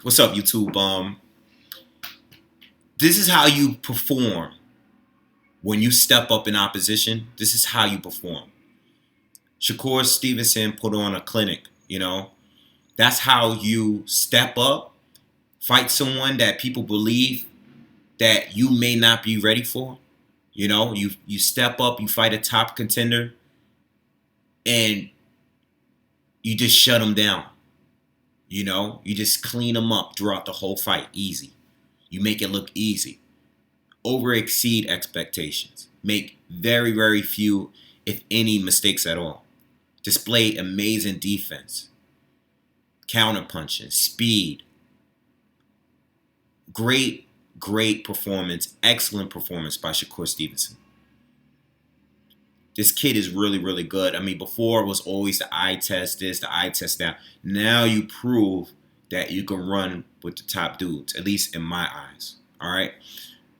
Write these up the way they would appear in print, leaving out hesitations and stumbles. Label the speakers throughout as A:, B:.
A: What's up, YouTube? This is how you perform when you step up in opposition. This is how you perform. Shakur Stevenson put on a clinic. That's how you step up, fight someone that people believe that you may not be ready for. You step up, you fight a top contender, and you just shut them down. You just clean them up throughout the whole fight. Easy. You make it look easy. Over exceed expectations. Make very, very few, if any, mistakes at all. Display amazing defense. Counterpunching. Speed. Great, great performance. Excellent performance by Shakur Stevenson. This kid is really, really good. I mean, before it was always the eye test this, the eye test that. Now you prove that you can run with the top dudes, at least in my eyes. All right?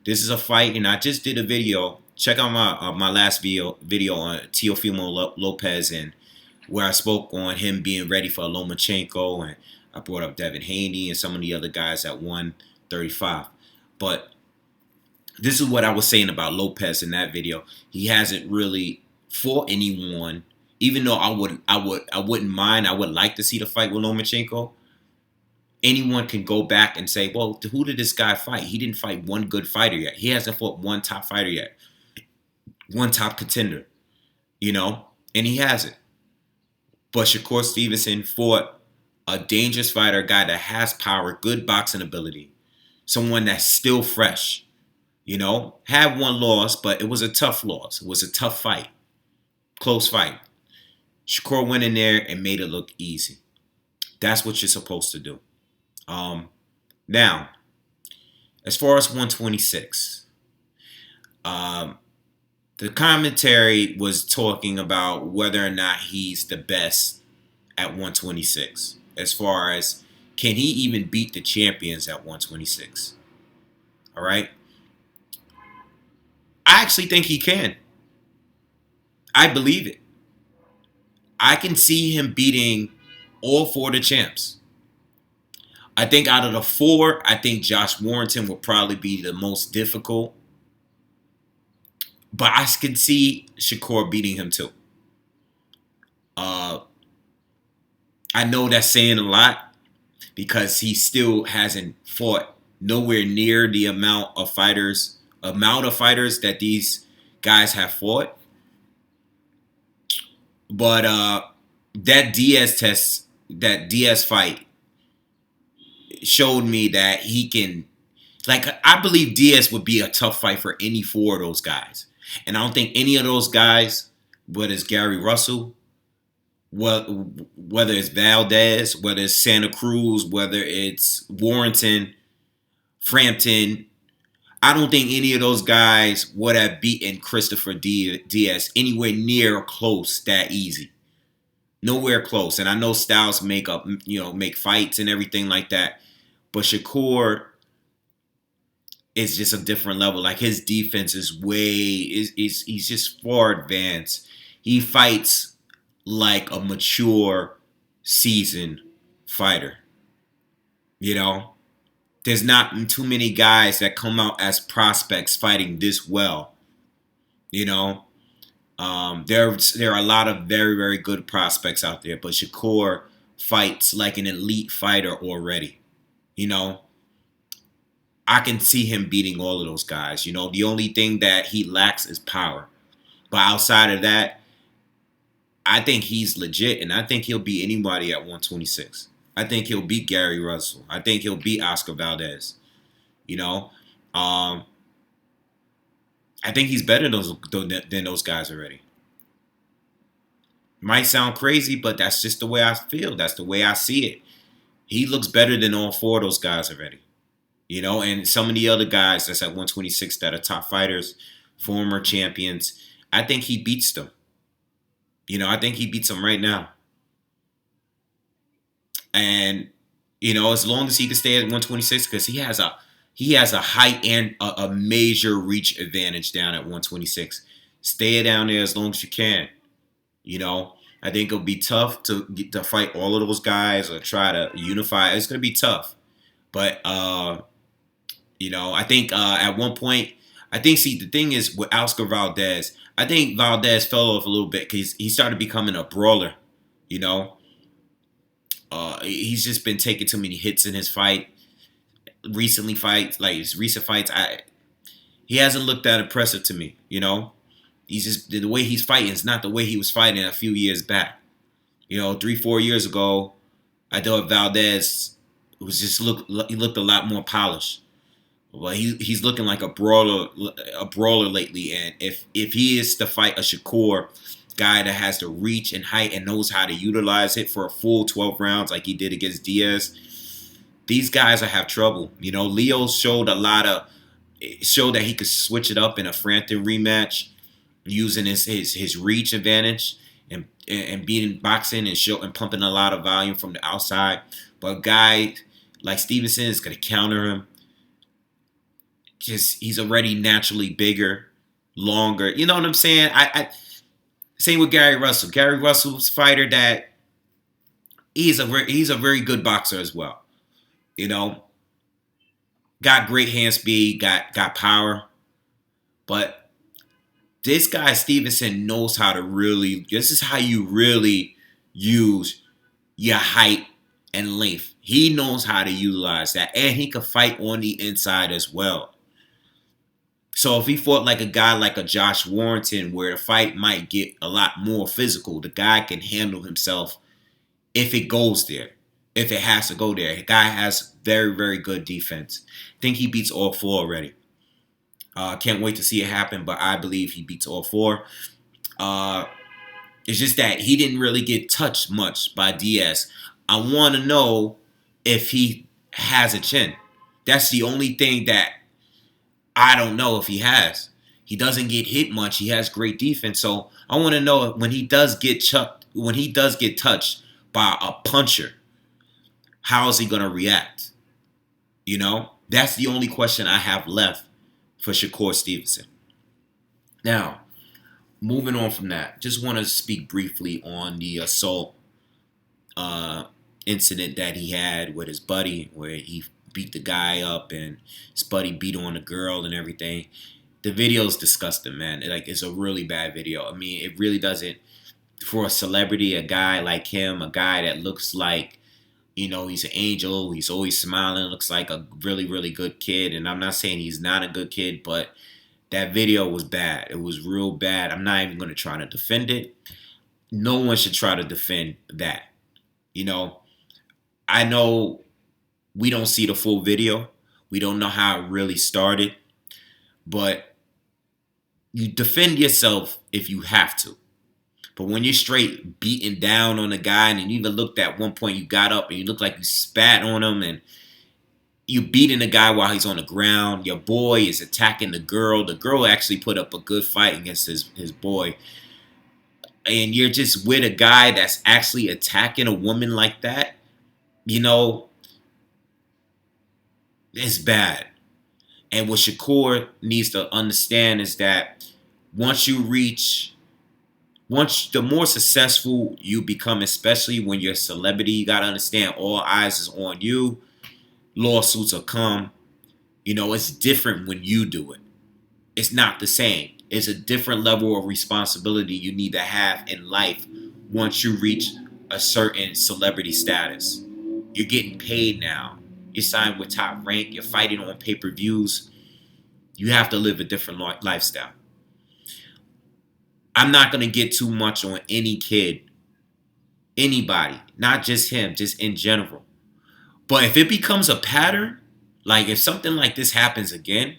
A: This is a fight, and I just did a video. Check out my last video on Teofimo Lopez, and where I spoke on him being ready for Lomachenko, and I brought up Devin Haney and some of the other guys at 135. But this is what I was saying about Lopez in that video. He hasn't really fought anyone, even though I wouldn't mind. I would like to see the fight with Lomachenko. Anyone can go back and say, well, who did this guy fight? He didn't fight one good fighter yet. He hasn't fought one top fighter yet. One top contender. And he hasn't. But Shakur Stevenson fought a dangerous fighter, a guy that has power, good boxing ability. Someone that's still fresh. Had one loss, but it was a tough loss. It was a tough fight. Close fight. Shakur went in there and made it look easy. That's what you're supposed to do. Now, as far as 126, the commentary was talking about whether or not he's the best at 126. As far as, can he even beat the champions at 126? All right? I actually think he can. I believe it. I can see him beating all four of the champs. I think out of the four, I think Josh Warrington will probably be the most difficult. But I can see Shakur beating him too. I know that's saying a lot because he still hasn't fought nowhere near the amount of fighters that these guys have fought. But that Diaz fight showed me that he can, I believe Diaz would be a tough fight for any four of those guys. And I don't think any of those guys, whether it's Gary Russell, whether it's Valdez, whether it's Santa Cruz, whether it's Warrington, Frampton, I don't think any of those guys would have beaten Christopher Diaz anywhere near close that easy. Nowhere close. And I know styles make fights and everything like that. But Shakur is just a different level. Like, his defense is he's just far advanced. He fights like a mature, seasoned fighter. There's not too many guys that come out as prospects fighting this well. There are a lot of very, very good prospects out there, but Shakur fights like an elite fighter already. I can see him beating all of those guys. The only thing that he lacks is power. But outside of that, I think he's legit, and I think he'll beat anybody at 126. I think he'll beat Gary Russell. I think he'll beat Oscar Valdez. I think he's better than those guys already. Might sound crazy, but that's just the way I feel. That's the way I see it. He looks better than all four of those guys already. And some of the other guys that's at 126 that are top fighters, former champions, I think he beats them. I think he beats them right now. And, as long as he can stay at 126, because he has a height and a major reach advantage down at 126. Stay down there as long as you can. I think it'll be tough to fight all of those guys or try to unify. It's going to be tough. But I think at one point, see, the thing is with Oscar Valdez, I think Valdez fell off a little bit because he started becoming a brawler. You know, he's just been taking too many hits in his his recent fights. He hasn't looked that impressive to me. He's just the way he's fighting is not the way he was fighting a few years back. 3-4 years ago, I thought Valdez he looked a lot more polished. Well, he's looking like a brawler lately. And if he is to fight a Shakur guy that has the reach and height and knows how to utilize it for a full 12 rounds like he did against Diaz, these guys will have trouble. Leo showed that he could switch it up in a Frampton rematch using his reach advantage and beating boxing and pumping a lot of volume from the outside. But a guy like Stevenson is going to counter him. He's already naturally bigger, longer. You know what I'm saying? Same with Gary Russell. Gary Russell's a fighter that he's a very good boxer as well. Got great hand speed, got power, but this guy Stevenson knows how to really. This is how you really use your height and length. He knows how to utilize that, and he can fight on the inside as well. So if he fought like a guy like a Josh Warrington, where the fight might get a lot more physical, the guy can handle himself if it goes there, if it has to go there. The guy has very, very good defense. I think he beats all four already. Can't wait to see it happen, but I believe he beats all four. It's just that he didn't really get touched much by Diaz. I want to know if he has a chin. That's the only thing that I don't know if he has. He doesn't get hit much. He has great defense. So I want to know when he does get touched by a puncher, how is he going to react? That's the only question I have left for Shakur Stevenson. Now, moving on from that, just want to speak briefly on the assault incident that he had with his buddy, where he beat the guy up and his buddy beat on the girl and everything. The video is disgusting, man. It's a really bad video. I mean, it really doesn't, for a celebrity, a guy like him, a guy that looks like, he's an angel, he's always smiling, looks like a really, really good kid. And I'm not saying he's not a good kid, but that video was bad. It was real bad. I'm not even going to try to defend it. No one should try to defend that. I know we don't see the full video. We don't know how it really started. But you defend yourself if you have to. But when you're straight beating down on a guy, and you even looked at one point, you got up and you looked like you spat on him, and you beating the guy while he's on the ground. Your boy is attacking the girl. The girl actually put up a good fight against his boy. And you're just with a guy that's actually attacking a woman like that. It's bad. And what Shakur needs to understand is that the more successful you become, especially when you're a celebrity, you got to understand all eyes is on you. Lawsuits will come. It's different when you do it. It's not the same. It's a different level of responsibility you need to have in life once you reach a certain celebrity status. You're getting paid now. You're signed with Top Rank. You're fighting on pay-per-views. You have to live a different lifestyle. I'm not going to get too much on any kid, anybody, not just him, just in general. But if it becomes a pattern, like if something like this happens again,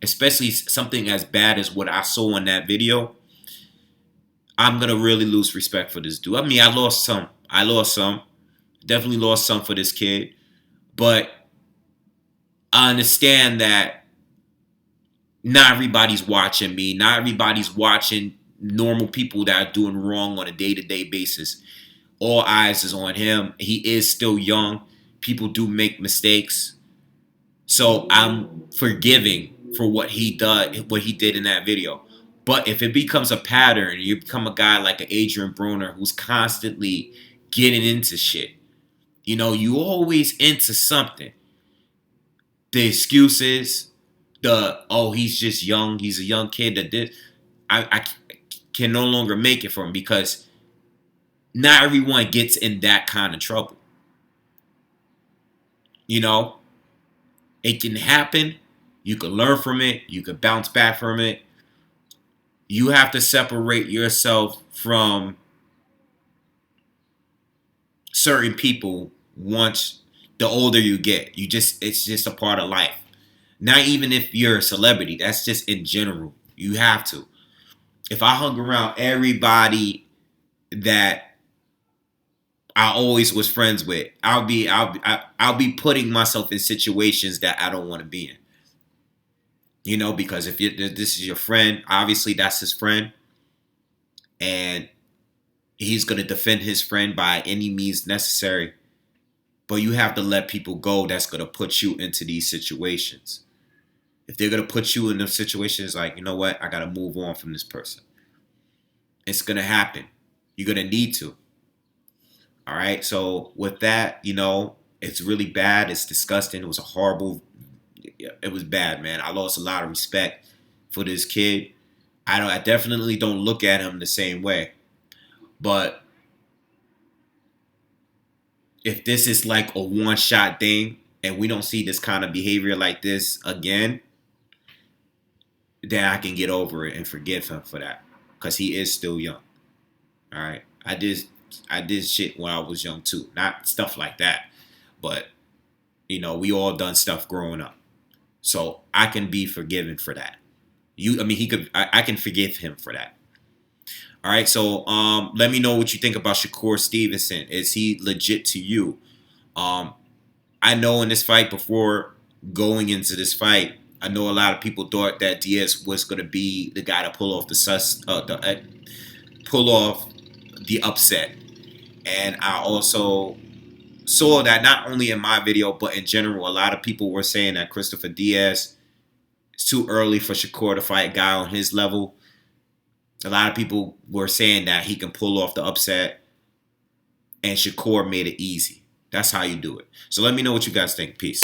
A: especially something as bad as what I saw in that video, I'm going to really lose respect for this dude. I mean, I lost some. Definitely lost some for this kid. But I understand that not everybody's watching me. Not everybody's watching normal people that are doing wrong on a day-to-day basis. All eyes is on him. He is still young. People do make mistakes. So I'm forgiving for what he did in that video. But if it becomes a pattern, you become a guy like an Adrian Broner who's constantly getting into shit. You always into something. the excuses, oh, he's just young, he's a young kid that did. I can no longer make it for him because not everyone gets in that kind of trouble. You know, it can happen. You can learn from it. You can bounce back from it. You have to separate yourself from certain people once the older you get. It's just a part of life. Not even if you're a celebrity. That's just in general. You have to. If I hung around everybody that I always was friends with, I'll be putting myself in situations that I don't want to be in. You know, because if this is your friend, obviously that's his friend, and he's gonna defend his friend by any means necessary. But you have to let people go that's gonna put you into these situations. If they're gonna put you in those situations, like, you know what, I gotta move on from this person. It's gonna happen. You're gonna need to. All right. So with that, you know, it's really bad. It's disgusting. It was a horrible. It was bad, man. I lost a lot of respect for this kid. I definitely don't look at him the same way. But if this is like a one-shot thing and we don't see this kind of behavior like this again, then I can get over it and forgive him for that, because he is still young. All right. I did shit when I was young too. Not stuff like that. But, you know, we all done stuff growing up. So I can be forgiven for that. I can forgive him for that. All right. So let me know what you think about Shakur Stevenson. Is he legit to you? I know in this fight, before going into this fight, I know a lot of people thought that Diaz was going to be the guy to pull off the upset. And I also saw that not only in my video, but in general, a lot of people were saying that Christopher Diaz, it's too early for Shakur to fight a guy on his level. A lot of people were saying that he can pull off the upset, and Shakur made it easy. That's how you do it. So let me know what you guys think. Peace.